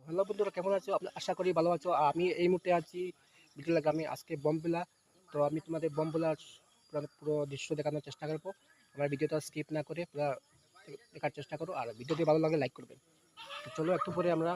Hello বন্ধুরা, কেমন আছো? আশা করি ভালো আছো। আমি এই মুহূর্তে আছি বিটলা গ্রামে। আজকে বমবেলা, তো আমি তোমাদের বমবেলার পুরো দৃশ্য দেখানোর চেষ্টা করবো। আমার ভিডিওটা স্কিপ না করে পুরো দেখার চেষ্টা করো, আর ভিডিওটি ভালো লাগলে লাইক করবেন। তো চলো একটু পরে আমরা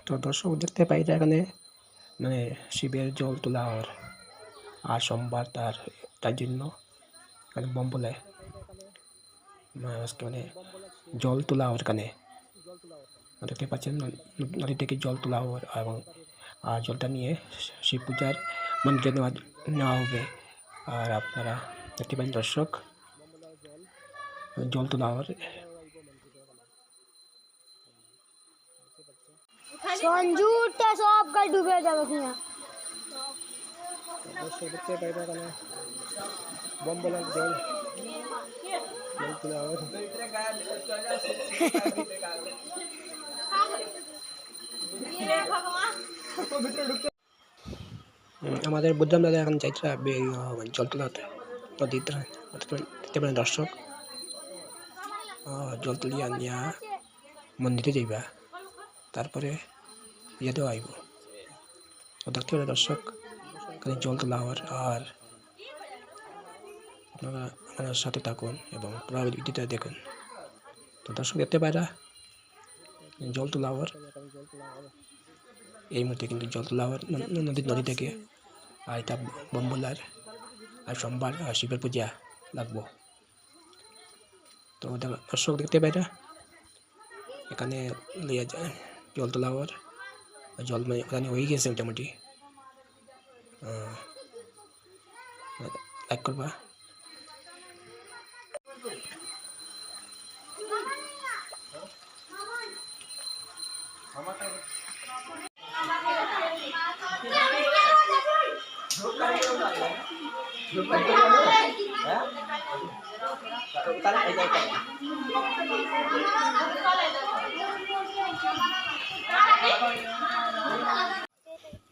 তো দর্শক দেখতে পাই এখানে মানে শিবের জল তোলা হয়, আর সোমবার তার জন্য এখানে বমবেলায় আজকে মানে জল তোলা হয়। এখানে দেখতে পাচ্ছেন নদী থেকে জল তোলা হয়, এবং আর জলটা নিয়ে শিব পূজার মন্দিরে নেওয়া হবে। আর আপনারা দেখতে পাচ্ছেন দর্শক, জল তোলা হয়। সঞ্জুটা সব গাল ডুবে যাবে কিনা দর্শক দেখতে পাই এখানে বমবেলার জল তোলা হয়। আমাদের বুদ্ধম দাদা এখন যাইতে জল তোলাতে নদীতে দেখতে পারেন দর্শক, জল তুলিয়া নিয়া মন্দিরে যাইবা, তারপরে ইয়েতেও আইব। দেখতে পারেন দর্শক, এখানে জল তোলা হওয়ার। আর আপনারা আমার সাথে থাকুন এবং পুরো ভিডিওটা দেখুন। তো দর্শক দেখতে পায়রা জল তোলা হওয়ার এই মুহূর্তে কিন্তু জল তোলা হওয়ার নদী থেকে। আর এটা বমবেলার, আর সোমবার শিবের পূজা লাগবো। তো দর্শক দেখতে পাইরা এখানে লিয়ে যায় জল তোলা হওয়ার। জল ওখানে হয়ে গেছে মোটামুটি। লাইক করবা।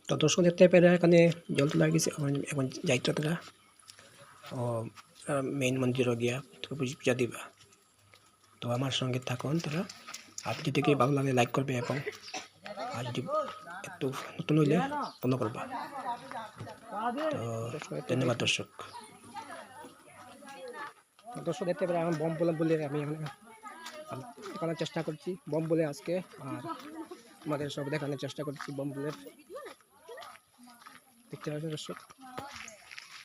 তো দর্শক দেখতে পেলে এখানে জল তোলা গেছে, এখন যাইতে তারা মেইন মন্দিরও গিয়া পূজা দিবা। তো আমার সঙ্গে থাকুন তারা। আর যদি ভালো লাগে লাইক করবে, এবং আর যদি একটু নতুন হইলে ফলো করবা। তো ধন্যবাদ দর্শক। দর্শক দেখতে পারে আমি বম বলে আমি দেখানোর চেষ্টা করছি বম বলে আজকে, আর আমাদের সব দেখানোর চেষ্টা করছি বম বলে। দেখতে পাচ্ছেন দর্শক।